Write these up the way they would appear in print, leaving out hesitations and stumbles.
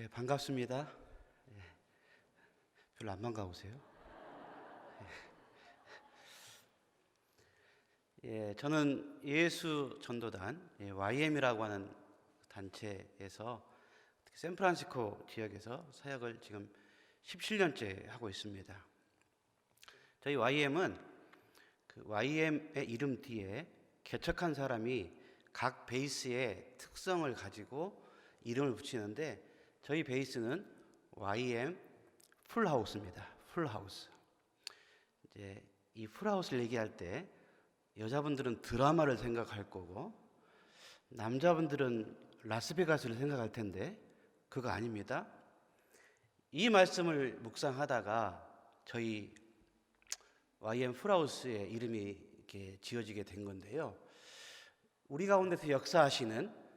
반갑습니다. 별로 안 반가우세요? 저는 예수 전도단 YM이라고 하는 단체에서 샌프란시스코 지역에서 사역을 지금 17년째 하고 있습니다. 저희 YM은 그 YM의 이름 뒤에 개척한 사람이 각 베이스의 특성을 가지고 이름을 붙이는데, 저희 베이스는 YM 풀하우스입니다. 풀하우스. 이제 이 풀하우스를 얘기할 때 여자분들은 드라마를 생각할 거고 남자분들은 라스베가스를 생각할 텐데 그거 아닙니다. 이 말씀을 묵상하다가 저희 YM 풀하우스의 이름이 이렇게 지어지게 된 건데요. 우리 가운데서 역사하시는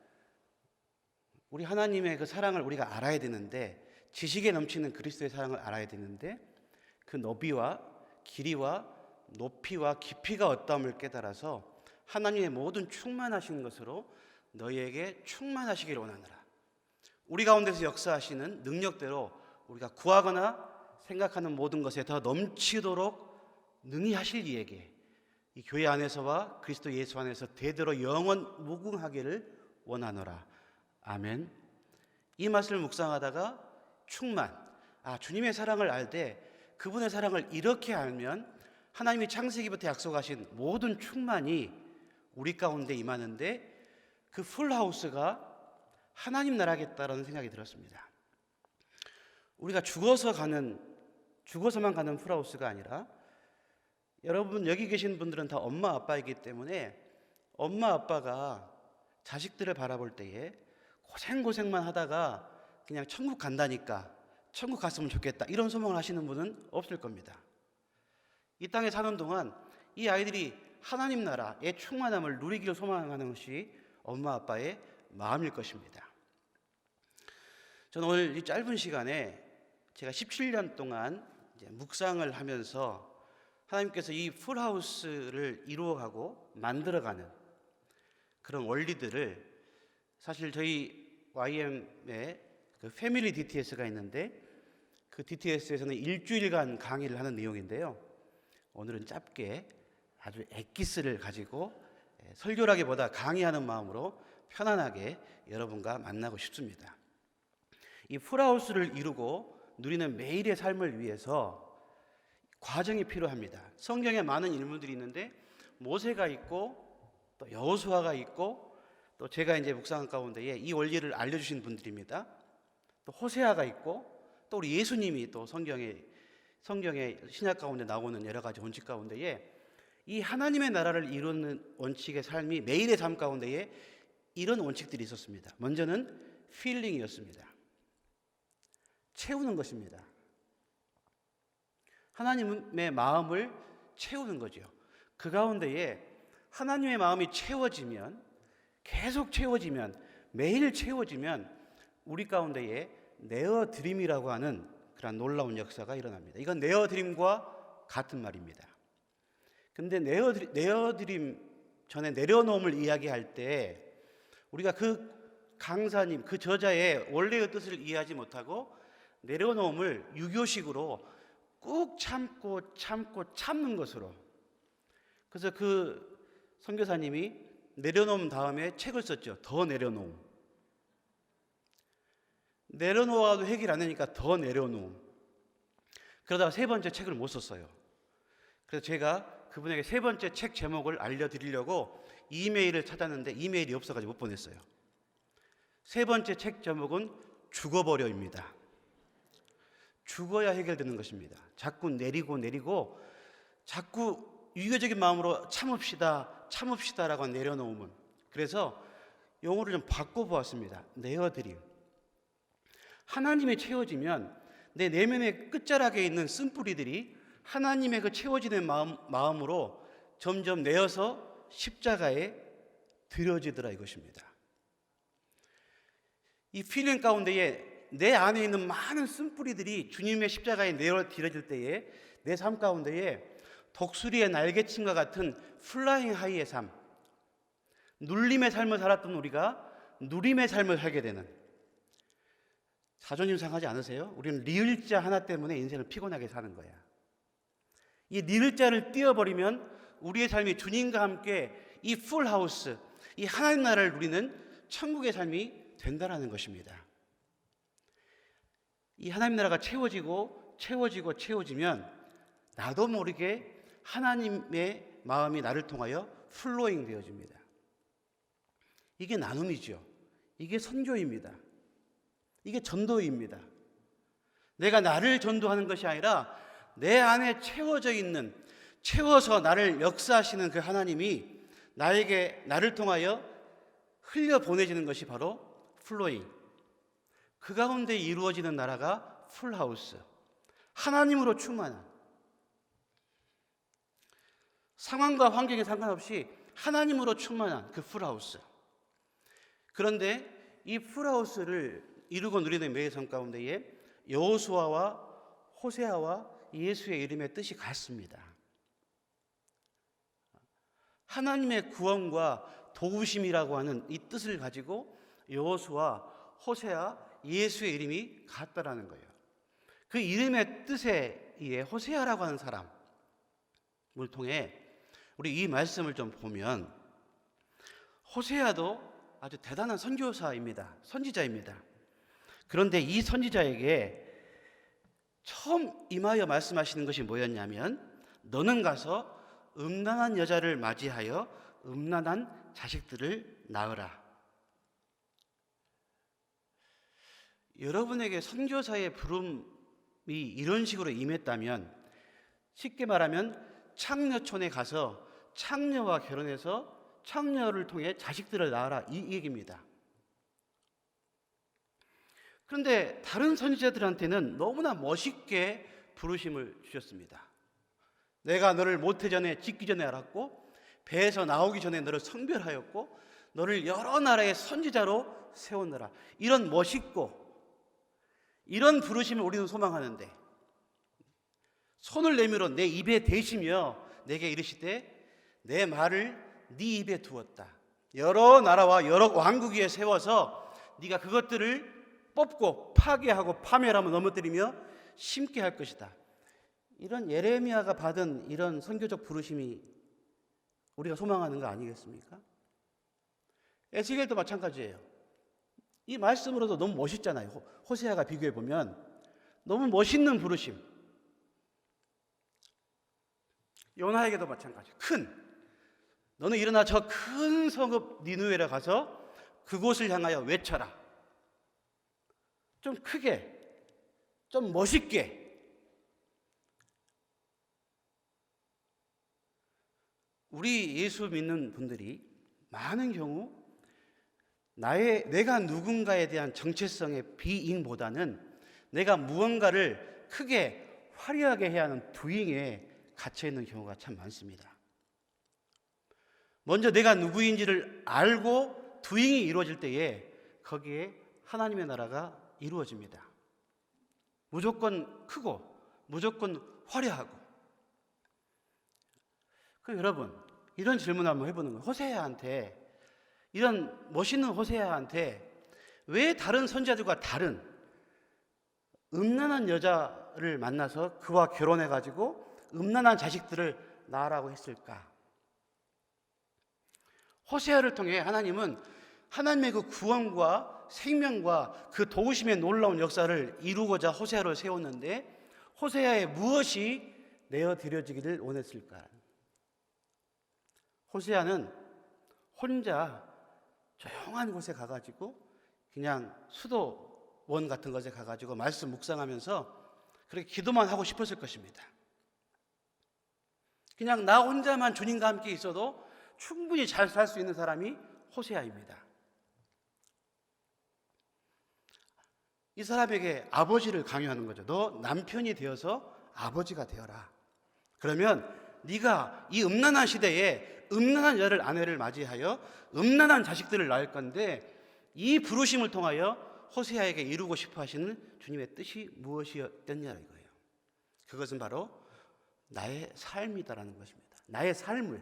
우리 하나님의 그 사랑을 우리가 알아야 되는데, 지식에 넘치는 그리스도의 사랑을 알아야 되는데, 그 너비와 길이와 높이와 깊이가 어떠함을 깨달아서 하나님의 모든 충만하신 것으로 너희에게 충만하시기를 원하노라. 우리 가운데서 역사하시는 능력대로 우리가 구하거나 생각하는 모든 것에 더 넘치도록 능히 하실 이에게 이 교회 안에서와 그리스도 예수 안에서 대대로 영원 무궁하기를 원하노라. 아멘. 이 말씀을 묵상하다가 충만, 주님의 사랑을 알 때 그분의 사랑을 이렇게 알면 하나님이 창세기부터 약속하신 모든 충만이 우리 가운데 임하는데, 그 풀하우스가 하나님 나라겠다라는 생각이 들었습니다. 우리가 죽어서만 가는 풀하우스가 아니라, 여러분 여기 계신 분들은 다 엄마 아빠이기 때문에 엄마 아빠가 자식들을 바라볼 때에 고생만 하다가 그냥 천국 간다니까 천국 갔으면 좋겠다 이런 소망을 하시는 분은 없을 겁니다. 이 땅에 사는 동안 이 아이들이 하나님 나라의 충만함을 누리기를 소망하는 것이 엄마 아빠의 마음일 것입니다. 저는 오늘 이 짧은 시간에 제가 17년 동안 묵상을 하면서 하나님께서 이 풀하우스를 이루어가고 만들어가는 그런 원리들을, 사실 저희 YM의 그 패밀리 DTS가 있는데 그 DTS에서는 일주일간 강의를 하는 내용인데요. 오늘은 짧게 아주 엑기스를 가지고 설교라기보다 강의하는 마음으로 편안하게 여러분과 만나고 싶습니다. 이 풀하우스를 이루고 누리는 매일의 삶을 위해서 과정이 필요합니다. 성경에 많은 인물들이 있는데 모세가 있고 또 여호수아가 있고 또 제가 이제 묵상한 가운데에 이 원리를 알려주신 분들입니다. 또 호세아가 있고 또 우리 예수님이 또 성경의 신약 가운데 나오는 여러 가지 원칙 가운데에 이 하나님의 나라를 이루는 원칙의 삶이 매일의 삶 가운데에 이런 원칙들이 있었습니다. 먼저는 필링이었습니다. 채우는 것입니다. 하나님의 마음을 채우는 거죠. 그 가운데에 하나님의 마음이 채워지면, 계속 채워지면, 매일 채워지면 우리 가운데에 네어드림이라고 하는 그런 놀라운 역사가 일어납니다. 이건 네어드림과 같은 말입니다. 근데 네어드림 전에 내려놓음을 이야기할 때 우리가 그 강사님, 그 저자의 원래의 뜻을 이해하지 못하고 내려놓음을 유교식으로 꾹 참는 것으로, 그래서 그 선교사님이 내려놓은 다음에 책을 썼죠. 더 내려놓음. 내려놓아도 해결 안 되니까 더 내려놓음. 그러다가 세 번째 책을 못 썼어요. 그래서 제가 그분에게 세 번째 책 제목을 알려드리려고 이메일을 찾았는데 이메일이 없어가지고 못 보냈어요. 세 번째 책 제목은 죽어버려입니다. 죽어야 해결되는 것입니다. 자꾸 내리고 자꾸 유교적인 마음으로 참읍시다라고 한 내려놓음은. 그래서 용어를 좀 바꿔보았습니다. 네어드림. 하나님이 채워지면 내 내면의 끝자락에 있는 쓴뿌리들이 하나님의 그 채워지는 마음으로 점점 내어서 십자가에 드려지더라 이것입니다. 이 필링 가운데에 내 안에 있는 많은 쓴뿌리들이 주님의 십자가에 내어 드려질 때에 내 삶 가운데에 독수리의 날개침과 같은 플라잉 하이의 삶, 눌림의 삶을 살았던 우리가 누림의 삶을 살게 되는, 자존심 상하지 않으세요? 우리는 리을자 하나 때문에 인생을 피곤하게 사는 거야. 이 리을자를 띄워버리면 우리의 삶이 주님과 함께 이 풀하우스, 이 하나님 나라를 누리는 천국의 삶이 된다는 것입니다. 이 하나님 나라가 채워지면 나도 모르게 하나님의 마음이 나를 통하여 플로잉 되어집니다. 이게 나눔이죠. 이게 선교입니다. 이게 전도입니다. 내가 나를 전도하는 것이 아니라 내 안에 채워서 나를 역사하시는 그 하나님이 나를 통하여 흘려 보내지는 것이 바로 플로잉. 그 가운데 이루어지는 나라가 풀하우스. 하나님으로 충만한, 상황과 환경에 상관없이 하나님으로 충만한 그 풀하우스. 그런데 이 풀하우스를 이루고 누리는 매의 가운데에 여호수아와 호세아와 예수의 이름의 뜻이 같습니다. 하나님의 구원과 도우심이라고 하는 이 뜻을 가지고 여호수아, 호세아, 예수의 이름이 같다라는 거예요. 그 이름의 뜻에 의해 호세아라고 하는 사람을 통해 우리 이 말씀을 좀 보면 호세아도 아주 대단한 선교사입니다. 선지자입니다. 그런데 이 선지자에게 처음 임하여 말씀하시는 것이 뭐였냐면 너는 가서 음란한 여자를 맞이하여 음란한 자식들을 낳으라. 여러분에게 선교사의 부름이 이런 식으로 임했다면 쉽게 말하면 창녀촌에 가서 창녀와 결혼해서 창녀를 통해 자식들을 낳아라 이 얘기입니다. 그런데 다른 선지자들한테는 너무나 멋있게 부르심을 주셨습니다. 내가 너를 모태전에 짓기 전에 알았고 배에서 나오기 전에 너를 성별하였고 너를 여러 나라의 선지자로 세우느라. 이런 멋있고 이런 부르심을 우리는 소망하는데 손을 내밀어 내 입에 대시며 내게 이르시되 내 말을 네 입에 두었다. 여러 나라와 여러 왕국 위에 세워서 네가 그것들을 뽑고 파괴하고 파멸하며 넘어뜨리며 심게 할 것이다. 이런 예레미야가 받은 이런 선교적 부르심이 우리가 소망하는 거 아니겠습니까? 에스겔도 마찬가지예요. 이 말씀으로도 너무 멋있잖아요. 호세아가 비교해 보면 너무 멋있는 부르심. 요나에게도 마찬가지. 너는 일어나 저 큰 성읍 니느웨로 가서 그곳을 향하여 외쳐라. 좀 크게, 좀 멋있게. 우리 예수 믿는 분들이 많은 경우 내가 누군가에 대한 정체성의 비잉보다는 내가 무언가를 크게 화려하게 해야 하는 두잉에 갇혀 있는 경우가 참 많습니다. 먼저 내가 누구인지를 알고 두잉이 이루어질 때에 거기에 하나님의 나라가 이루어집니다. 무조건 크고 무조건 화려하고. 그럼 여러분 이런 질문 한번 해보는 거예요. 호세아한테, 이런 멋있는 호세아한테 왜 다른 선지자들과 다른 음란한 여자를 만나서 그와 결혼해가지고 음란한 자식들을 낳으라고 했을까? 호세아를 통해 하나님은 하나님의 그 구원과 생명과 그 도우심의 놀라운 역사를 이루고자 호세아를 세웠는데 호세아에 무엇이 내어드려지기를 원했을까? 호세아는 혼자 조용한 곳에 가가지고 그냥 수도원 같은 곳에 가가지고 말씀 묵상하면서 그렇게 기도만 하고 싶었을 것입니다. 그냥 나 혼자만 주님과 함께 있어도 충분히 잘 살 수 있는 사람이 호세아입니다. 이 사람에게 아버지를 강요하는 거죠. 너 남편이 되어서 아버지가 되어라. 그러면 네가 이 음란한 시대에 음란한 아내를 맞이하여 음란한 자식들을 낳을 건데 이 부르심을 통하여 호세아에게 이루고 싶어 하시는 주님의 뜻이 무엇이었느냐 이거예요. 그것은 바로 나의 삶이다라는 것입니다. 나의 삶을,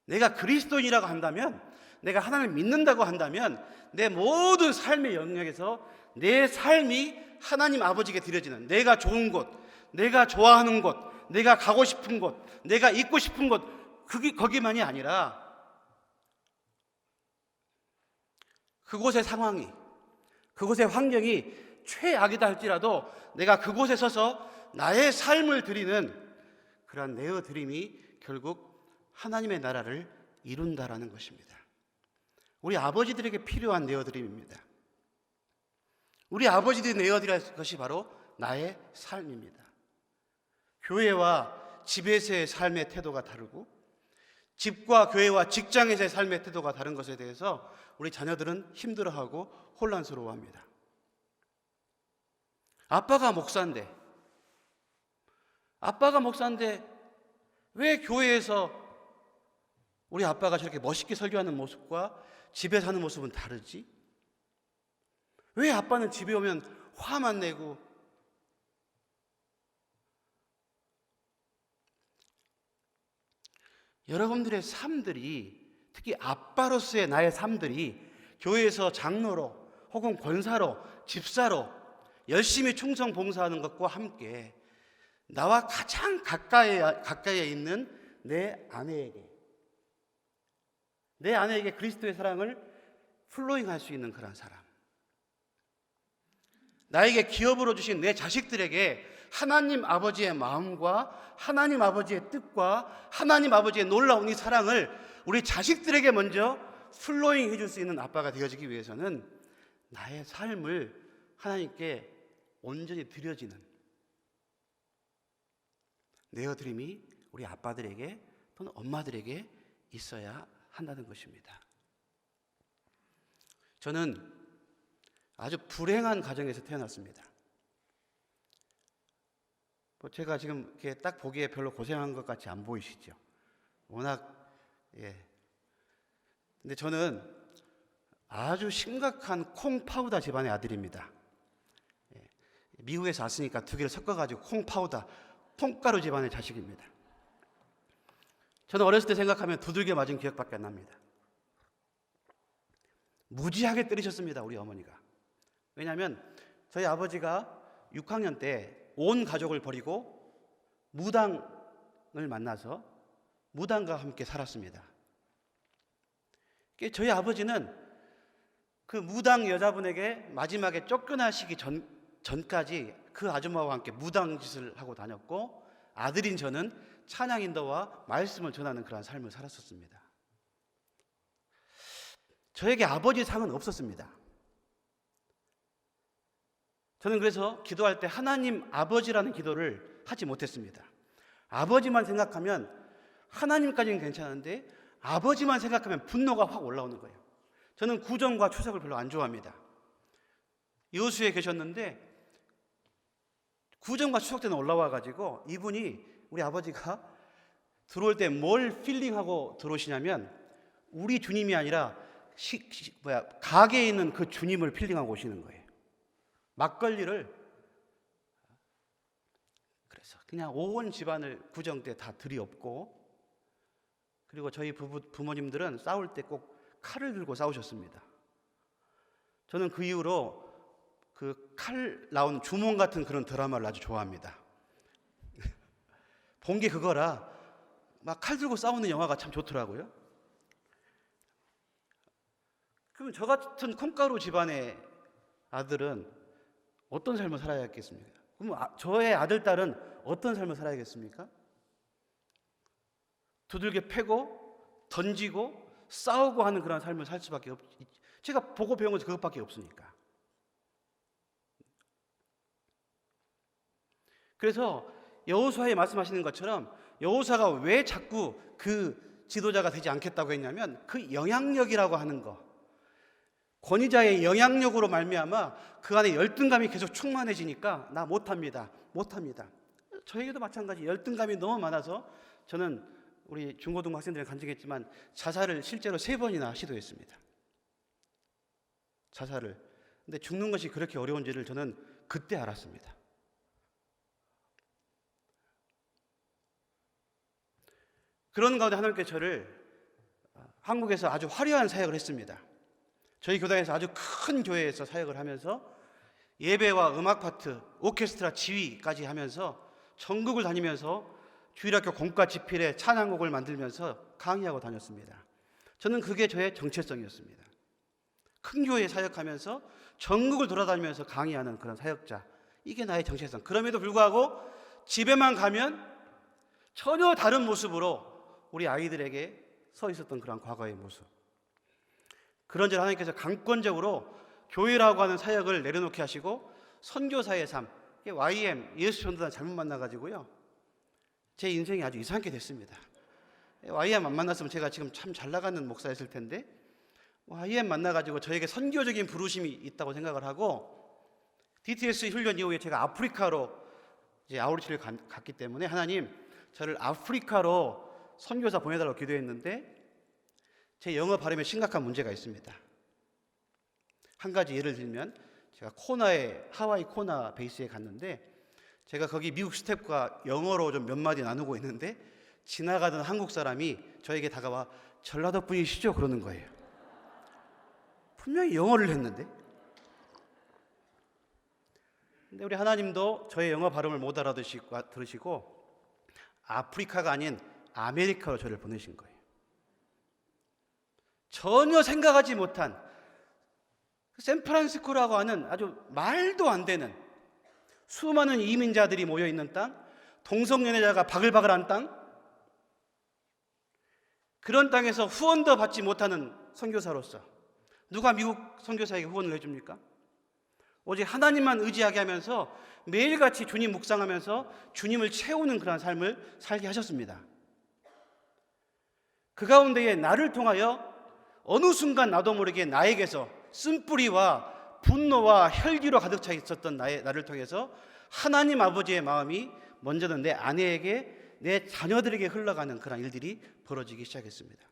내가 그리스도인이라고 한다면, 내가 하나님을 믿는다고 한다면 내 모든 삶의 영역에서 내 삶이 하나님 아버지께 드려지는, 내가 좋은 곳, 내가 좋아하는 곳, 내가 가고 싶은 곳, 내가 있고 싶은 곳, 거기만이 아니라 그곳의 상황이, 그곳의 환경이 최악이다 할지라도 내가 그곳에 서서 나의 삶을 드리는 그러한 내어드림이 결국 하나님의 나라를 이룬다라는 것입니다. 우리 아버지들에게 필요한 내어드림입니다. 우리 아버지들이 내어드릴 것이 바로 나의 삶입니다. 교회와 집에서의 삶의 태도가 다르고 집과 교회와 직장에서의 삶의 태도가 다른 것에 대해서 우리 자녀들은 힘들어하고 혼란스러워합니다. 아빠가 목사인데 왜 교회에서 우리 아빠가 저렇게 멋있게 설교하는 모습과 집에 사는 모습은 다르지? 왜 아빠는 집에 오면 화만 내고, 여러분들의 삶들이, 특히 아빠로서의 나의 삶들이 교회에서 장로로 혹은 권사로, 집사로 열심히 충성 봉사하는 것과 함께 나와 가장 가까이에 있는 내 아내에게 그리스도의 사랑을 플로잉할 수 있는 그런 사람, 나에게 기업으로 주신 내 자식들에게 하나님 아버지의 마음과 하나님 아버지의 뜻과 하나님 아버지의 놀라운 이 사랑을 우리 자식들에게 먼저 플로잉 해줄 수 있는 아빠가 되어지기 위해서는 나의 삶을 하나님께 온전히 드려지는 내어드림이 우리 아빠들에게 또는 엄마들에게 있어야 한다는 것입니다. 저는 아주 불행한 가정에서 태어났습니다. 제가 지금 이렇게 딱 보기에 별로 고생한 것 같이 안 보이시죠? 워낙, 근데 저는 아주 심각한 콩파우더 집안의 아들입니다. 미국에서 왔으니까 두 개를 섞어가지고 콩파우더, 콩가루 집안의 자식입니다. 저는 어렸을 때 생각하면 두들겨 맞은 기억밖에 안 납니다. 무지하게 때리셨습니다, 우리 어머니가. 왜냐하면 저희 아버지가 6학년 때 온 가족을 버리고 무당을 만나서 무당과 함께 살았습니다. 저희 아버지는 그 무당 여자분에게 마지막에 쫓겨나시기 전까지 그 아줌마와 함께 무당 짓을 하고 다녔고, 아들인 저는 찬양 인도와 말씀을 전하는 그런 삶을 살았었습니다. 저에게 아버지 상은 없었습니다. 저는 그래서 기도할 때 하나님 아버지라는 기도를 하지 못했습니다. 아버지만 생각하면 하나님까지는 괜찮은데 아버지만 생각하면 분노가 확 올라오는 거예요. 저는 구정과 추석을 별로 안 좋아합니다. 여수에 계셨는데 구정과 추석 때는 올라와가지고 이분이, 우리 아버지가 들어올 때 뭘 필링하고 들어오시냐면 우리 주님이 아니라 가게에 있는 그 주님을 필링하고 오시는 거예요. 막걸리를, 그래서 그냥 온 집안을 구정 때 다 들이엎고, 그리고 저희 부모님들은 싸울 때 꼭 칼을 들고 싸우셨습니다. 저는 그 이후로 그 칼 나온 주몽 같은 그런 드라마를 아주 좋아합니다. 본 게 그거라 막 칼 들고 싸우는 영화가 참 좋더라고요. 그럼 저 같은 콩가루 집안의 아들은 어떤 삶을 살아야겠습니까? 그럼 저의 아들, 딸은 어떤 삶을 살아야겠습니까? 두들겨 패고 던지고 싸우고 하는 그런 삶을 살 수밖에 제가 보고 배운 것이 그것밖에 없으니까. 그래서 여호수아에 말씀하시는 것처럼 여호수아가 왜 자꾸 그 지도자가 되지 않겠다고 했냐면 그 영향력이라고 하는 거, 권위자의 영향력으로 말미암아 그 안에 열등감이 계속 충만해지니까 나 못합니다. 저에게도 마찬가지 열등감이 너무 많아서 저는 우리 중고등부 학생들이 간증했지만 자살을 실제로 3번이나 시도했습니다. 자살을. 근데 죽는 것이 그렇게 어려운지를 저는 그때 알았습니다. 그런 가운데 하나님께서 저를 한국에서 아주 화려한 사역을 했습니다. 저희 교단에서 아주 큰 교회에서 사역을 하면서 예배와 음악 파트, 오케스트라 지휘까지 하면서 전국을 다니면서 주일학교 공과 집필에 찬양곡을 만들면서 강의하고 다녔습니다. 저는 그게 저의 정체성이었습니다. 큰 교회에 사역하면서 전국을 돌아다니면서 강의하는 그런 사역자, 이게 나의 정체성. 그럼에도 불구하고 집에만 가면 전혀 다른 모습으로 우리 아이들에게 서 있었던 그런 과거의 모습. 그런저런 하나님께서 강권적으로 교회라고 하는 사역을 내려놓게 하시고 선교사의 삶, YM, 예수 전도단 잘못 만나가지고요, 제 인생이 아주 이상하게 됐습니다. YM 안 만났으면 제가 지금 참 잘 나가는 목사였을 텐데, YM 만나가지고 저에게 선교적인 부르심이 있다고 생각을 하고, DTS 훈련 이후에 제가 아프리카로 이제 아우리치를 갔기 때문에 하나님, 저를 아프리카로 선교사 보내달라고 기도했는데 제 영어 발음에 심각한 문제가 있습니다. 한 가지 예를 들면, 제가 하와이 코나 베이스에 갔는데 제가 거기 미국 스태프가 영어로 좀 몇 마디 나누고 있는데 지나가던 한국 사람이 저에게 다가와 전라도 분이시죠? 그러는 거예요. 분명히 영어를 했는데. 근데 우리 하나님도 저의 영어 발음을 못 알아들으시고 아프리카가 아닌 아메리카로 저를 보내신 거예요. 전혀 생각하지 못한 샌프란시스코라고 하는 아주 말도 안 되는 수많은 이민자들이 모여있는 땅, 동성연애자가 바글바글한 땅, 그런 땅에서 후원도 받지 못하는 선교사로서 누가 미국 선교사에게 후원을 해줍니까? 오직 하나님만 의지하게 하면서 매일같이 주님 묵상하면서 주님을 채우는 그런 삶을 살게 하셨습니다. 그 가운데에 나를 통하여 어느 순간 나도 모르게 나에게서 쓴뿌리와 분노와 혈기로 가득 차 있었던 나를 통해서 하나님 아버지의 마음이 먼저는 내 아내에게, 내 자녀들에게 흘러가는 그런 일들이 벌어지기 시작했습니다.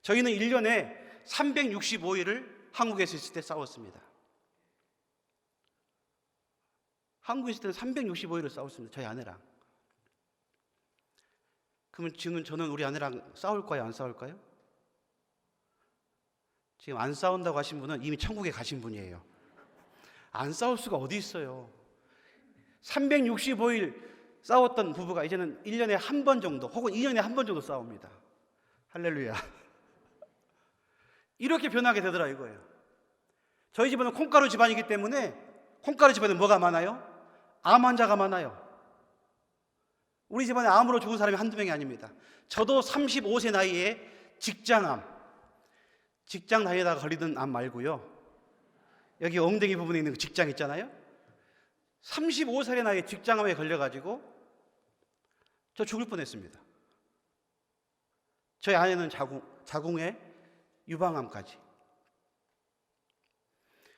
저희는 1년에 365일을 한국에서 있을 때 싸웠습니다. 한국에 있을 때는 365일을 싸웠습니다. 저희 아내랑. 그러면 지금 저는 우리 아내랑 싸울까요? 안 싸울까요? 지금 안 싸운다고 하신 분은 이미 천국에 가신 분이에요. 안 싸울 수가 어디 있어요. 365일 싸웠던 부부가 이제는 1년에 한 번 정도 혹은 2년에 한 번 정도 싸웁니다. 할렐루야. 이렇게 변하게 되더라 이거예요. 저희 집은 콩가루 집안이기 때문에 콩가루 집안에 뭐가 많아요? 암 환자가 많아요. 우리 집안에 암으로 죽은 사람이 한두 명이 아닙니다. 저도 35세 나이에 직장 다니다가 걸리던 암 말고요, 여기 엉덩이 부분에 있는 그 직장 있잖아요, 35살의 나이에 직장암에 걸려가지고 저 죽을 뻔했습니다. 저희 아내는 자궁에 유방암까지.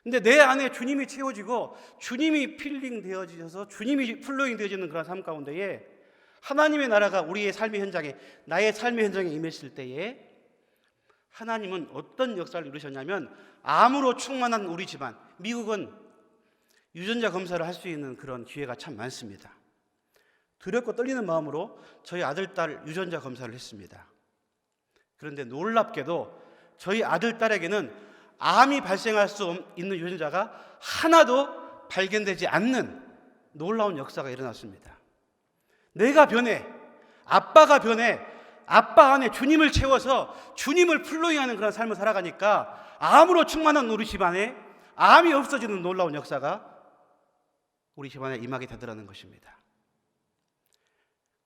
근데 내 안에 주님이 채워지고 주님이 필링 되어지셔서 주님이 플로잉 되어지는 그런 삶 가운데에 하나님의 나라가 우리의 삶의 현장에, 나의 삶의 현장에 임했을 때에 하나님은 어떤 역사를 이루셨냐면, 암으로 충만한 우리 집안, 미국은 유전자 검사를 할 수 있는 그런 기회가 참 많습니다. 두렵고 떨리는 마음으로 저희 아들, 딸 유전자 검사를 했습니다. 그런데 놀랍게도 저희 아들, 딸에게는 암이 발생할 수 있는 유전자가 하나도 발견되지 않는 놀라운 역사가 일어났습니다. 내가 변해, 아빠가 변해, 아빠 안에 주님을 채워서 주님을 플로잉하는 그런 삶을 살아가니까 암으로 충만한 우리 집안에 암이 없어지는 놀라운 역사가 우리 집안에 임하게 되더라는 것입니다.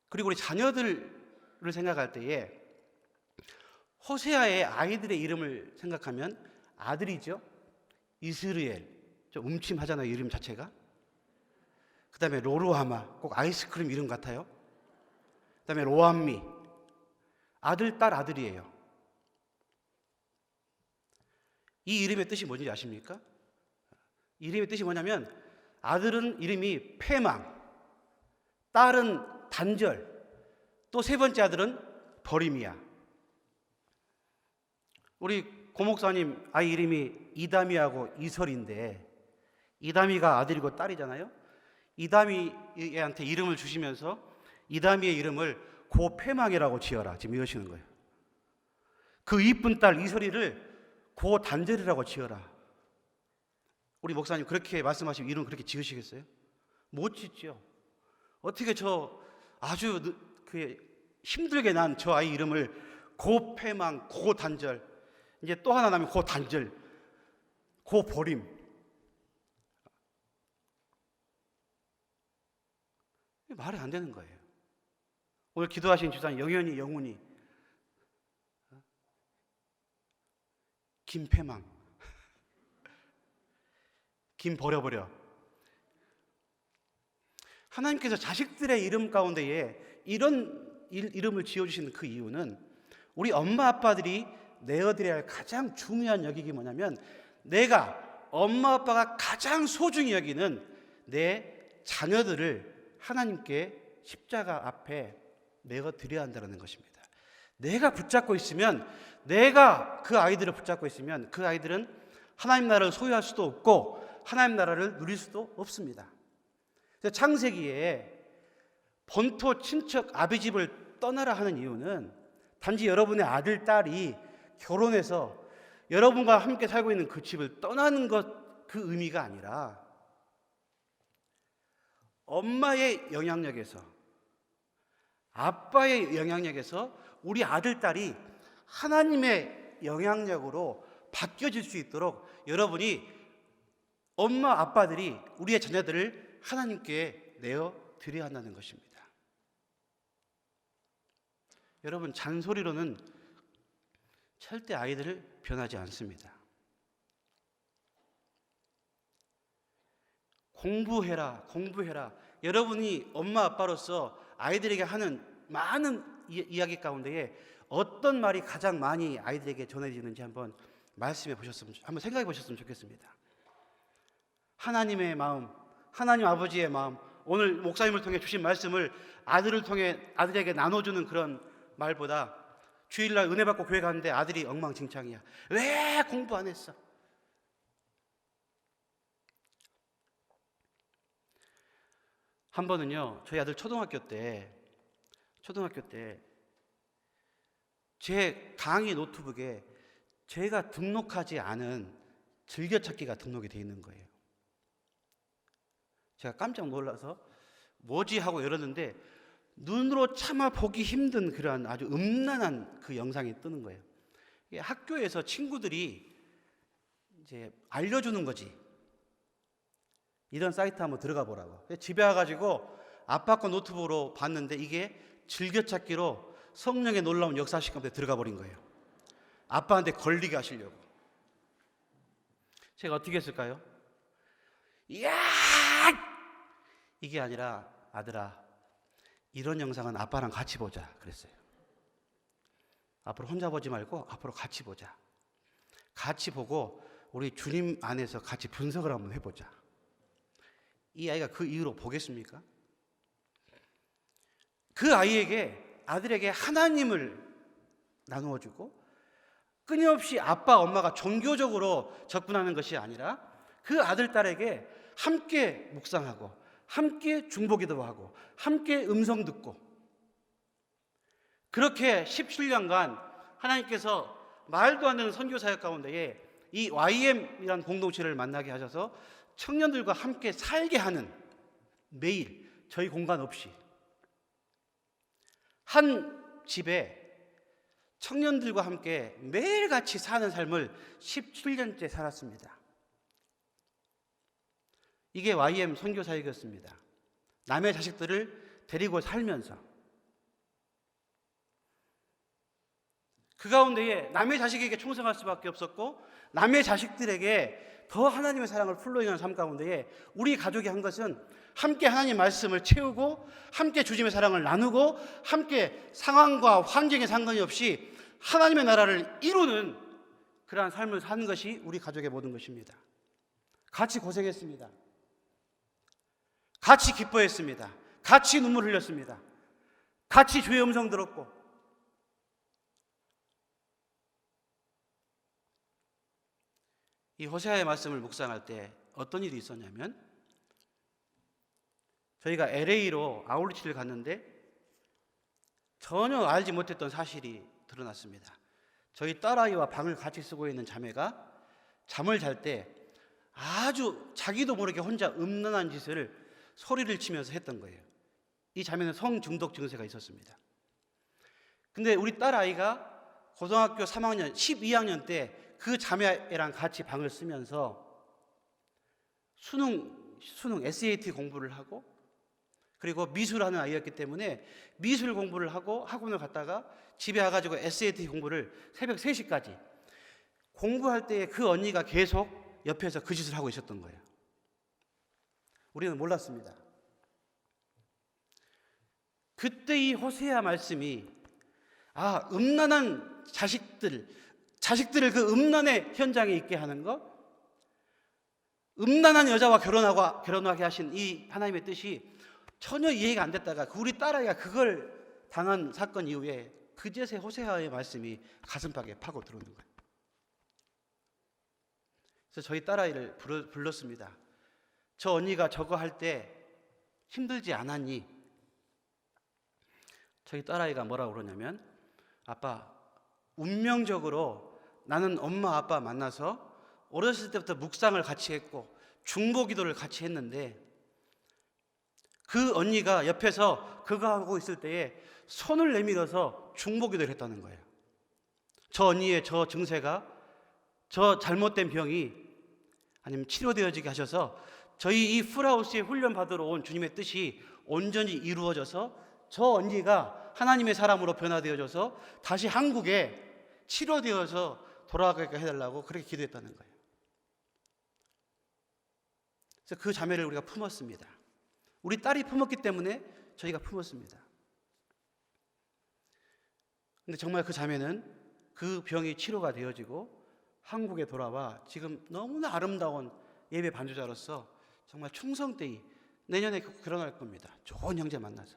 그리고 우리 자녀들을 생각할 때에 호세아의 아이들의 이름을 생각하면 아들이죠. 이스라엘, 좀 음침하잖아요, 이름 자체가. 그 다음에 로루하마, 꼭 아이스크림 이름 같아요. 그 다음에 로암미, 아들, 딸, 아들이에요. 이 이름의 뜻이 뭔지 아십니까? 이름의 뜻이 뭐냐면, 아들은 이름이 패망, 딸은 단절, 또 세 번째 아들은 버림이야. 우리 고목사님 아이 이름이 이담이하고 이설인데, 이담이가 아들이고 딸이잖아요. 이담이한테 이름을 주시면서 이담이의 이름을 고패망이라고 지어라, 지금 이러시는 거예요. 그 이쁜 딸 이설이를 고단절이라고 지어라. 우리 목사님 그렇게 말씀하시면 이름 그렇게 지으시겠어요? 못 짓죠. 어떻게 저 아주 힘들게 난 저 아이 이름을 고패망, 고단절, 이제 또 하나 나면 고단절, 고버림. 말이 안 되는 거예요. 오늘 기도하신 집사님 영현이, 영훈이, 김패망, 김 버려버려. 하나님께서 자식들의 이름 가운데에 이런 이름을 지어주시는 그 이유는 우리 엄마 아빠들이 내어드려야 할 가장 중요한 여기기 뭐냐면, 내가 엄마 아빠가 가장 소중히 여기는 내 자녀들을 하나님께 십자가 앞에 내어드려야 한다는 것입니다. 내가 붙잡고 있으면, 내가 그 아이들을 붙잡고 있으면 그 아이들은 하나님 나라를 소유할 수도 없고 하나님 나라를 누릴 수도 없습니다. 창세기에 본토 친척 아비 집을 떠나라 하는 이유는 단지 여러분의 아들, 딸이 결혼해서 여러분과 함께 살고 있는 그 집을 떠나는 것, 그 의미가 아니라 엄마의 영향력에서, 아빠의 영향력에서 우리 아들, 딸이 하나님의 영향력으로 바뀌어질 수 있도록 여러분이, 엄마, 아빠들이 우리의 자녀들을 하나님께 내어드려야 한다는 것입니다. 여러분, 잔소리로는 절대 아이들을 변하지 않습니다. 공부해라, 공부해라. 여러분이 엄마, 아빠로서 아이들에게 하는 많은 이야기 가운데에 어떤 말이 가장 많이 아이들에게 전해지는지 한번 한번 생각해 보셨으면 좋겠습니다. 하나님의 마음, 하나님 아버지의 마음, 오늘 목사님을 통해 주신 말씀을 아들을 통해 아들에게 나눠주는 그런 말보다, 주일날 은혜 받고 교회 가는데 아들이 엉망진창이야. 왜 공부 안 했어? 한 번은요, 저희 아들 초등학교 때 제 강의 노트북에 제가 등록하지 않은 즐겨찾기가 등록이 되어 있는 거예요. 제가 깜짝 놀라서 뭐지 하고 열었는데 눈으로 차마 보기 힘든 그러한 아주 음란한 그 영상이 뜨는 거예요. 학교에서 친구들이 이제 알려주는 거지. 이런 사이트 한번 들어가 보라고. 집에 와가지고 아빠 거 노트북으로 봤는데 이게 즐겨찾기로 성령의 놀라운 역사식 가운데 들어가 버린 거예요. 아빠한테 걸리게 하시려고. 제가 어떻게 했을까요? 이야! 이게 아니라, 아들아, 이런 영상은 아빠랑 같이 보자 그랬어요. 앞으로 혼자 보지 말고 앞으로 같이 보자. 같이 보고 우리 주님 안에서 같이 분석을 한번 해보자. 이 아이가 그 이후로 보겠습니까? 그 아들에게 하나님을 나누어주고 끊임없이 아빠, 엄마가 종교적으로 접근하는 것이 아니라 그 아들, 딸에게 함께 묵상하고 함께 중보기도 하고 함께 음성 듣고, 그렇게 17년간 하나님께서 말도 안 되는 선교 사역 가운데에 이 YM이라는 공동체를 만나게 하셔서 청년들과 함께 살게 하는, 매일 저희 공간 없이 한 집에 청년들과 함께 매일같이 사는 삶을 17년째 살았습니다. 이게 YM 선교 사역이었습니다. 남의 자식들을 데리고 살면서 그 가운데에 남의 자식에게 충성할 수밖에 없었고, 남의 자식들에게 더 하나님의 사랑을 풀어내는 삶 가운데에 우리 가족이 한 것은 함께 하나님 말씀을 채우고 함께 주님의 사랑을 나누고 함께 상황과 환경에 상관이 없이 하나님의 나라를 이루는 그러한 삶을 사는 것이 우리 가족의 모든 것입니다. 같이 고생했습니다. 같이 기뻐했습니다. 같이 눈물 흘렸습니다. 같이 주의 음성 들었고, 이 호세아의 말씀을 묵상할 때 어떤 일이 있었냐면, 저희가 LA로 아울리치를 갔는데 전혀 알지 못했던 사실이 드러났습니다. 저희 딸아이와 방을 같이 쓰고 있는 자매가 잠을 잘 때 아주 자기도 모르게 혼자 음란한 짓을 소리를 치면서 했던 거예요. 이 자매는 성중독 증세가 있었습니다. 근데 우리 딸아이가 고등학교 3학년, 12학년 때 그 자매랑 같이 방을 쓰면서 수능 SAT 공부를 하고, 그리고 미술하는 아이였기 때문에 미술 공부를 하고 학원을 갔다가 집에 와가지고 SAT 공부를 새벽 3시까지 공부할 때에 그 언니가 계속 옆에서 그 짓을 하고 있었던 거예요. 우리는 몰랐습니다. 그때 이 호세아 말씀이 음란한 자식들을 그 음란의 현장에 있게 하는 것, 음란한 여자와 결혼하게 하신 이 하나님의 뜻이 전혀 이해가 안 됐다가 우리 딸아이가 그걸 당한 사건 이후에 그제서야 호세아의 말씀이 가슴팍에 파고 들어오는 거예요. 그래서 저희 딸아이를 불렀습니다. 저 언니가 저거 할 때 힘들지 않았니? 저희 딸아이가 뭐라고 그러냐면, 아빠, 운명적으로 나는 엄마 아빠 만나서 어렸을 때부터 묵상을 같이 했고 중보기도를 같이 했는데 그 언니가 옆에서 그거 하고 있을 때에 손을 내밀어서 중보기도를 했다는 거예요. 저 언니의 저 증세가, 저 잘못된 병이 아니면 치료되어지게 하셔서 저희 이 풀하우스에 훈련 받으러 온 주님의 뜻이 온전히 이루어져서 저 언니가 하나님의 사람으로 변화되어져서 다시 한국에 치료되어서 돌아가게 해달라고 그렇게 기도했다는 거예요. 그래서 그 자매를 우리가 품었습니다. 우리 딸이 품었기 때문에 저희가 품었습니다. 근데 정말 그 자매는 그 병이 치료가 되어지고 한국에 돌아와 지금 너무나 아름다운 예배 반주자로서 정말 충성되이 내년에 결혼할 겁니다. 좋은 형제 만나서.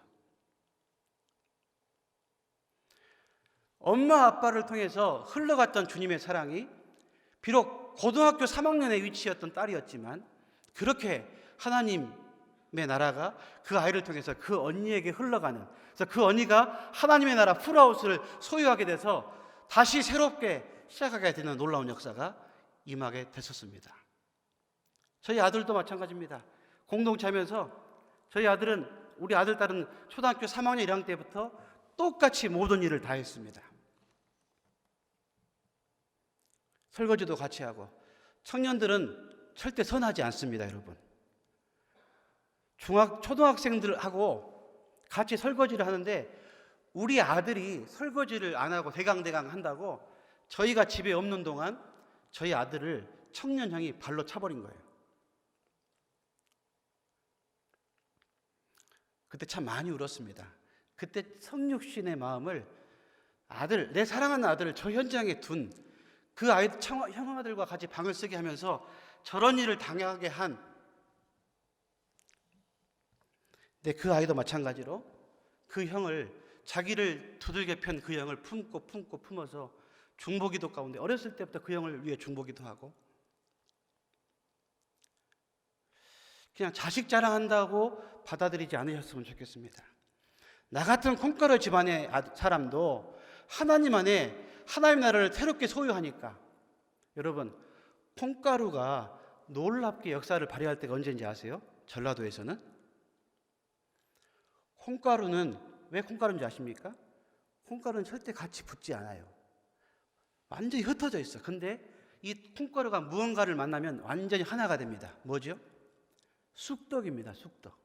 엄마 아빠를 통해서 흘러갔던 주님의 사랑이 비록 고등학교 3학년에 위치했던 딸이었지만 그렇게 하나님의 나라가 그 아이를 통해서 그 언니에게 흘러가는, 그래서 그 언니가 하나님의 나라 풀하우스를 소유하게 돼서 다시 새롭게 시작하게 되는 놀라운 역사가 임하게 됐었습니다. 저희 아들도 마찬가지입니다. 공동체 하면서 우리 아들 딸은 초등학교 3학년 1학년 때부터 똑같이 모든 일을 다 했습니다. 설거지도 같이 하고. 청년들은 절대 선하지 않습니다, 여러분. 초등학생들하고 같이 설거지를 하는데 우리 아들이 설거지를 안 하고 대강대강 한다고 저희가 집에 없는 동안 저희 아들을 청년형이 발로 차버린 거예요. 그때 참 많이 울었습니다. 그때 성육신의 마음을 내 사랑하는 아들을 저 현장에 둔 그 형아들과 같이 방을 쓰게 하면서 저런 일을 당하게 한, 근데 그 아이도 마찬가지로 그 형을, 자기를 두들겨 편 그 형을 품어서 중보기도 가운데 어렸을 때부터 그 형을 위해 중보기도 하고, 그냥 자식 자랑한다고 받아들이지 않으셨으면 좋겠습니다. 나 같은 콩가루 집안의 사람도 하나님 안에 하나님 나라를 새롭게 소유하니까, 여러분, 콩가루가 놀랍게 역사를 발휘할 때가 언제인지 아세요? 전라도에서는 콩가루는 왜 콩가루인지 아십니까? 콩가루는 절대 같이 붙지 않아요. 완전히 흩어져 있어. 근데 이 콩가루가 무언가를 만나면 완전히 하나가 됩니다. 뭐죠? 쑥떡입니다. 쑥떡.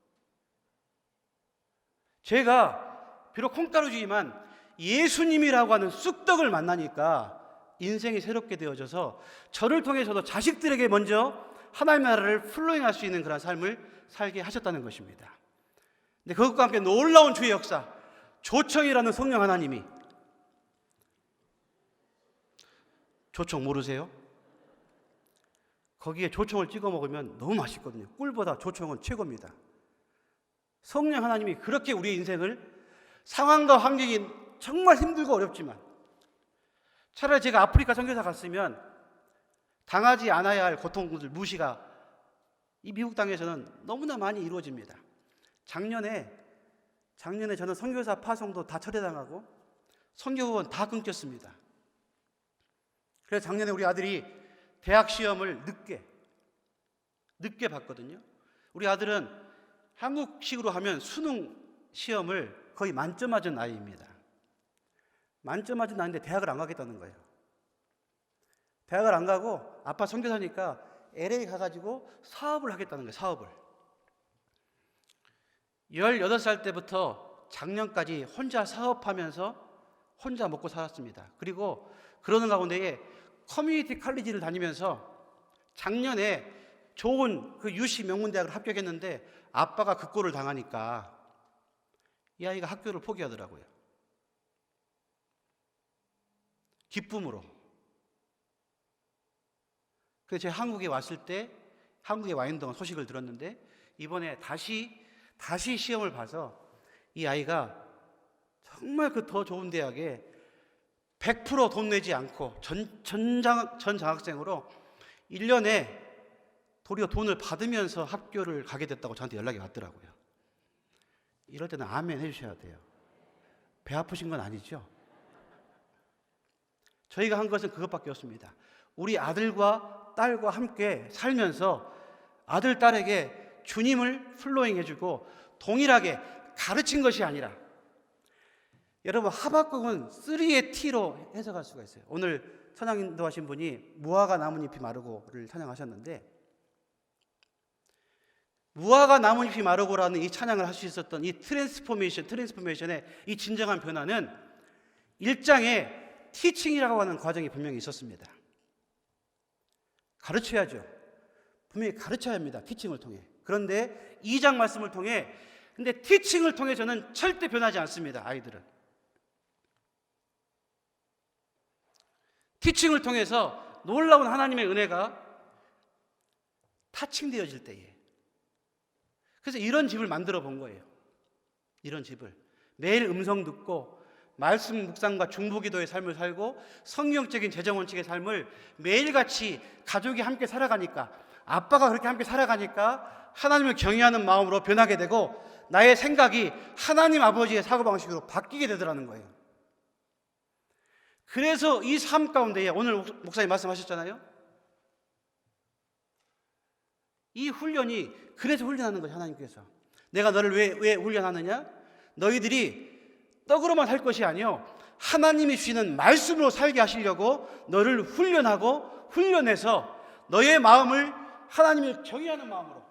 제가 비록 콩가루지만 예수님이라고 하는 쑥떡을 만나니까 인생이 새롭게 되어져서 저를 통해서도 자식들에게 먼저 하나님 나라를 플로잉할 수 있는 그런 삶을 살게 하셨다는 것입니다. 근데 그것과 함께 놀라운 주의 역사, 조청이라는 성령 하나님이, 조청 모르세요? 거기에 조청을 찍어 먹으면 너무 맛있거든요. 꿀보다 조청은 최고입니다. 성령 하나님이 그렇게 우리의 인생을, 상황과 환경이 정말 힘들고 어렵지만, 차라리 제가 아프리카 선교사 갔으면 당하지 않아야 할 고통들 무시가 이 미국 땅에서는 너무나 많이 이루어집니다. 작년에 저는 선교사 파송도 다 철회당하고 선교후원 다 끊겼습니다. 그래서 작년에 우리 아들이 대학 시험을 늦게, 늦게 봤거든요. 우리 아들은 한국식으로 하면 수능 시험을 거의 만점 맞은 아이입니다. 만점 맞은 아이인데 대학을 안 가겠다는 거예요. 대학을 안 가고 아빠 선교사니까 LA 가가지고 사업을 하겠다는 거예요. 사업을. 18살 때부터 작년까지 혼자 사업하면서 혼자 먹고 살았습니다. 그리고 그러는 가운데에 커뮤니티 칼리지를 다니면서 작년에 좋은 그 유시 명문대학을 합격했는데 아빠가 그 꼴을 당하니까 이 아이가 학교를 포기하더라고요. 기쁨으로. 그래서 제가 한국에 왔을 때, 한국에 와 있는 동안 소식을 들었는데 이번에 다시 시험을 봐서 이 아이가 정말 그 더 좋은 대학에 100% 돈 내지 않고 전 장학생으로 1년에 도리어 돈을 받으면서 학교를 가게 됐다고 저한테 연락이 왔더라고요. 이럴 때는 아멘 해주셔야 돼요. 배 아프신 건 아니죠? 저희가 한 것은 그것밖에 없습니다. 우리 아들과 딸과 함께 살면서 아들, 딸에게 주님을 플로잉 해주고 동일하게 가르친 것이 아니라, 여러분 하박국은 3의 T로 해석할 수가 있어요. 오늘 찬양 인도하신 분이 무화과 나뭇잎이 마르고를 찬양하셨는데, 무화과 나뭇잎이 마르고라는 이 찬양을 할 수 있었던 이 트랜스포메이션의 이 진정한 변화는 1장에 티칭이라고 하는 과정이 분명히 있었습니다. 가르쳐야죠. 분명히 가르쳐야 합니다. 티칭을 통해. 그런데 2장 말씀을 통해, 근데 티칭을 통해서는 절대 변하지 않습니다. 아이들은. 티칭을 통해서 놀라운 하나님의 은혜가 타칭되어질 때에, 그래서 이런 집을 만들어 본 거예요. 이런 집을 매일 음성 듣고 말씀 묵상과 중보기도의 삶을 살고 성경적인 재정 원칙의 삶을 매일같이 가족이 함께 살아가니까, 아빠가 그렇게 함께 살아가니까 하나님을 경외하는 마음으로 변하게 되고 나의 생각이 하나님 아버지의 사고방식으로 바뀌게 되더라는 거예요. 그래서 이 삶 가운데에 오늘 목사님 말씀하셨잖아요. 이 훈련이, 그래서 훈련하는 거예요. 하나님께서 내가 너를 왜 훈련하느냐? 너희들이 떡으로만 살 것이 아니요 하나님이 주시는 말씀으로 살게 하시려고 너를 훈련하고 훈련해서 너의 마음을 하나님을 경외하는 마음으로,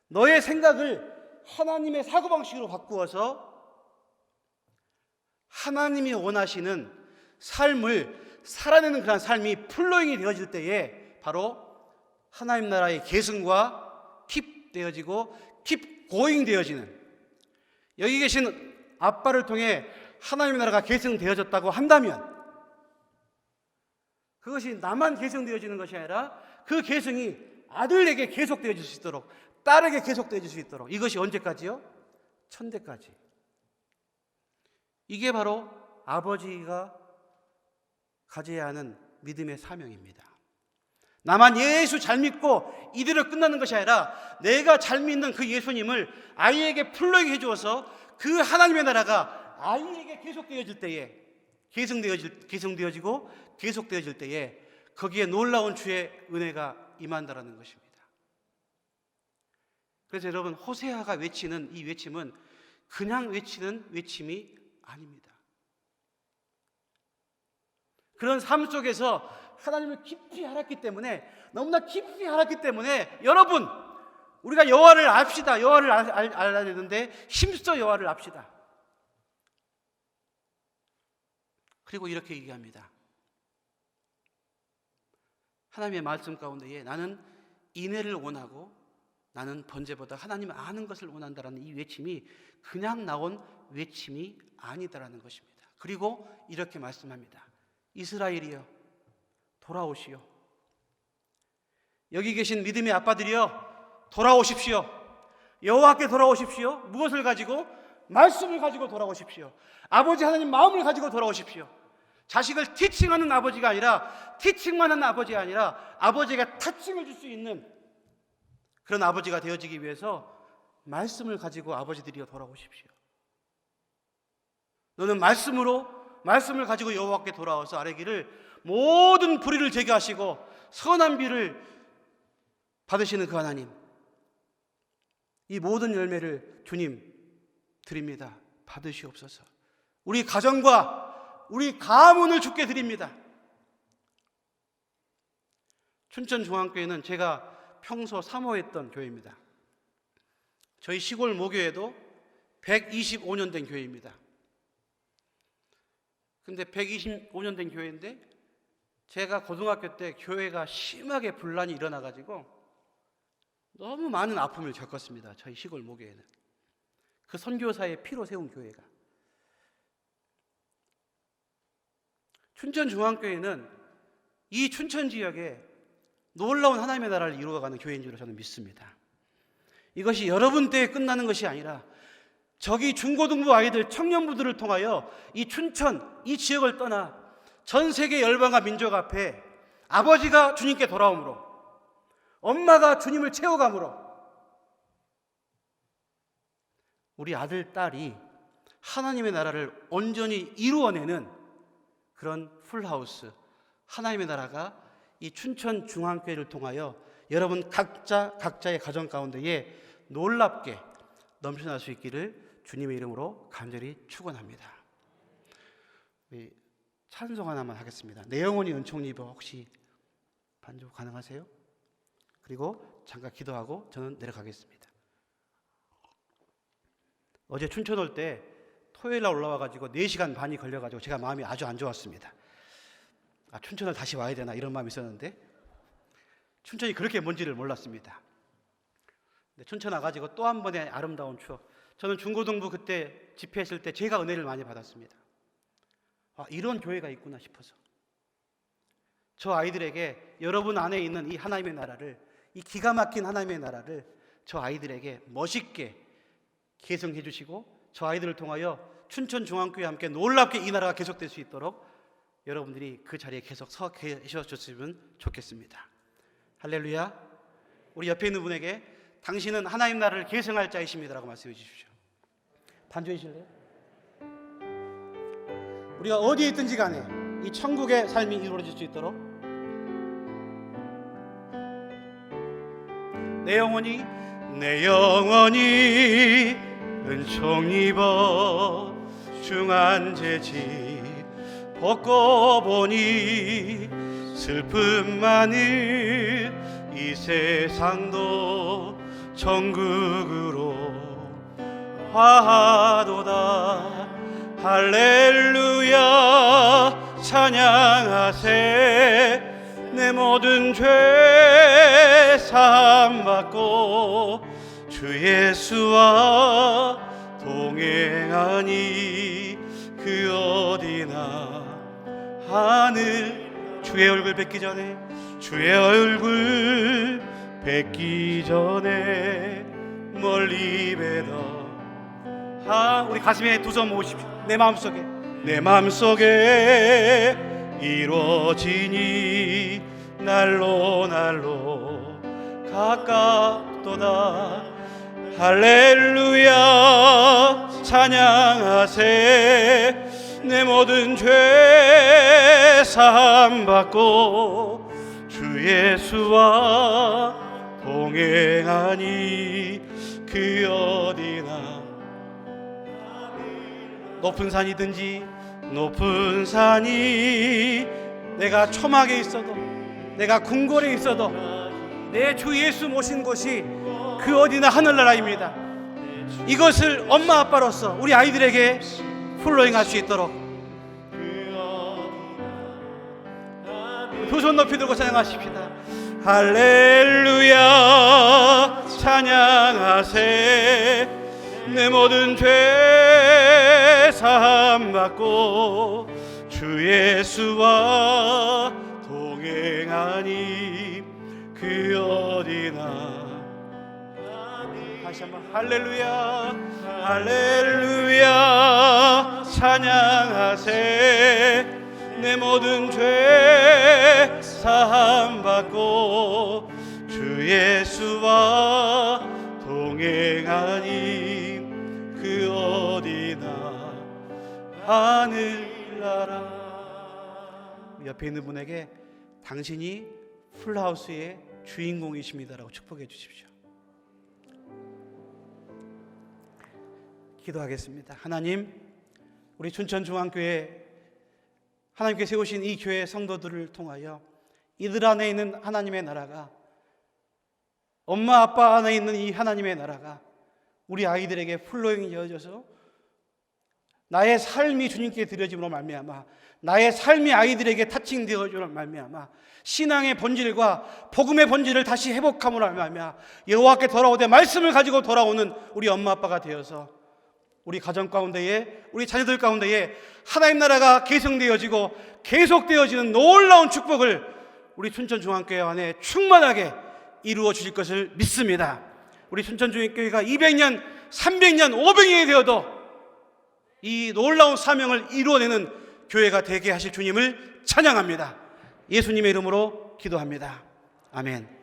너의 생각을 하나님의 사고방식으로 바꾸어서 하나님이 원하시는 삶을 살아내는 그런 삶이 플로잉이 되어질 때에 바로 하나님 나라의 계승과 킵 되어지고 킵 고잉 되어지는, 여기 계신 아빠를 통해 하나님의 나라가 계승되어졌다고 한다면 그것이 나만 계승되어지는 것이 아니라 그 계승이 아들에게 계속되어질 수 있도록, 딸에게 계속되어질 수 있도록, 이것이 언제까지요? 천대까지. 이게 바로 아버지가 가져야 하는 믿음의 사명입니다. 나만 예수 잘 믿고 이대로 끝나는 것이 아니라 내가 잘 믿는 그 예수님을 아이에게 플러그 해주어서 그 하나님의 나라가 아이에게 계속되어질 때에, 계승되어지고 계속되어질 때에 거기에 놀라운 주의 은혜가 임한다라는 것입니다. 그래서 여러분, 호세아가 외치는 이 외침은 그냥 외치는 외침이 아닙니다. 그런 삶 속에서 하나님을 깊이 알았기 때문에, 너무나 깊이 알았기 때문에 여러분, 우리가 여호와를 압시다. 여호와를 알아야 되는데 힘써 여호와를 압시다. 그리고 이렇게 얘기합니다. 하나님의 말씀 가운데에 나는 인애를 원하고 나는 번제보다 하나님을 아는 것을 원한다라는 이 외침이 그냥 나온 외침이 아니다라는 것입니다. 그리고 이렇게 말씀합니다. 이스라엘이여 돌아오시오. 여기 계신 믿음의 아빠들이여 돌아오십시오. 여호와께 돌아오십시오. 무엇을 가지고? 말씀을 가지고 돌아오십시오. 아버지 하나님 마음을 가지고 돌아오십시오. 자식을 티칭하는 아버지가 아니라, 티칭만 하는 아버지가 아니라 아버지가 타칭을 줄 수 있는 그런 아버지가 되어지기 위해서 말씀을 가지고 아버지들이여 돌아오십시오. 너는 말씀을 가지고 여호와께 돌아와서 아뢰기를 모든 불의를 제거하시고 선한 비를 받으시는 그 하나님, 이 모든 열매를 주님 드립니다. 받으시옵소서. 우리 가정과 우리 가문을 주께 드립니다. 춘천중앙교회는 제가 평소 사모했던 교회입니다. 저희 시골 모교회도 125년 된 교회입니다. 근데 125년 된 교회인데 제가 고등학교 때 교회가 심하게 분란이 일어나가지고 너무 많은 아픔을 겪었습니다. 저희 시골 모교회는. 그 선교사의 피로 세운 교회가. 춘천중앙교회는 이 춘천 지역에 놀라운 하나님의 나라를 이루어가는 교회인 줄로 저는 믿습니다. 이것이 여러분 때에 끝나는 것이 아니라 저기 중고등부 아이들, 청년부들을 통하여 이 춘천, 이 지역을 떠나 전 세계 열방과 민족 앞에 아버지가 주님께 돌아옴으로, 엄마가 주님을 채워감으로 우리 아들, 딸이 하나님의 나라를 온전히 이루어내는 그런 풀하우스, 하나님의 나라가 이 춘천중앙교회를 통하여 여러분 각자의 가정 가운데에 놀랍게 넘쳐날 수 있기를 주님의 이름으로 간절히 축원합니다. 찬송 하나만 하겠습니다. 내 영혼이 은총 입어. 혹시 반주 가능하세요? 그리고 잠깐 기도하고 저는 내려가겠습니다. 어제 춘천 올 때 토요일 날 올라와가지고 4시간 반이 걸려가지고 제가 마음이 아주 안 좋았습니다. 춘천을 다시 와야 되나 이런 마음이 있었는데 춘천이 그렇게 먼지를 몰랐습니다. 춘천 와가지고 또 한 번의 아름다운 추억. 저는 중고등부 그때 집회했을 때 제가 은혜를 많이 받았습니다. 이런 교회가 있구나 싶어서 저 아이들에게 여러분 안에 있는 이 하나님의 나라를, 이 기가 막힌 하나님의 나라를 저 아이들에게 멋있게 계승해 주시고 저 아이들을 통하여 춘천중앙교회와 함께 놀랍게 이 나라가 계속될 수 있도록 여러분들이 그 자리에 계속 서 계셔줬으면 좋겠습니다. 할렐루야. 우리 옆에 있는 분에게 당신은 하나님 나라를 계승할 자이십니다라고 말씀해 주십시오. 반주해 주실래요? 우리가 어디에 있든지 간에 이 천국의 삶이 이루어질 수 있도록 내 영혼이 은총 입어 중한 재지 벗고 보니 슬픔 많은 이 세상도 천국으로 화하도다. 할렐루야 찬양하세. 내 모든 죄 사함 받고 주 예수와 동행하니 그 어디나 하늘. 주의 얼굴 뵙기 전에, 주의 얼굴 뵙기 전에 멀리 뵈던 우리 가슴에 두 손 모으십시오. 내 마음속에 이루어지니 날로 가깝도다. 할렐루야 찬양하세. 내 모든 죄 사함 받고 주 예수와 동행하니 그 어디나 높은 산이든지 높은 산이 내가 초막에 있어도 내가 궁궐에 있어도 내 주 예수 모신 곳이 그 어디나 하늘나라입니다. 이것을 엄마 아빠로서 우리 아이들에게 플로잉할 수 있도록 두 손 높이 들고 찬양하십시다. 할렐루야 찬양하세. 내 모든 죄 사함 받고 주 예수와 동행하니 그 어디나. 다시 한번 할렐루야 할렐루야 찬양하세. 내 모든 죄 사함 받고 주 예수와 동행하니 그 어디나 하늘나라. 옆에 있는 분에게 당신이 풀하우스의 주인공이십니다라고 축복해 주십시오. 기도하겠습니다. 하나님, 우리 춘천중앙교회 하나님께 세우신 이 교회 성도들을 통하여 이들 안에 있는 하나님의 나라가, 엄마 아빠 안에 있는 이 하나님의 나라가 우리 아이들에게 플로잉이 이어져서 나의 삶이 주님께 드려짐으로 말미암아, 나의 삶이 아이들에게 타칭되어짐으로 말미암아 신앙의 본질과 복음의 본질을 다시 회복함으로 말미암아 여호와께 돌아오되 말씀을 가지고 돌아오는 우리 엄마 아빠가 되어서 우리 가정 가운데에, 우리 자녀들 가운데에 하나님 나라가 계승되어지고 계속되어지는 놀라운 축복을 우리 춘천중앙교회 안에 충만하게 이루어 주실 것을 믿습니다. 우리 춘천중앙교회가 200년, 300년, 500년이 되어도 이 놀라운 사명을 이루어내는 교회가 되게 하실 주님을 찬양합니다. 예수님의 이름으로 기도합니다. 아멘.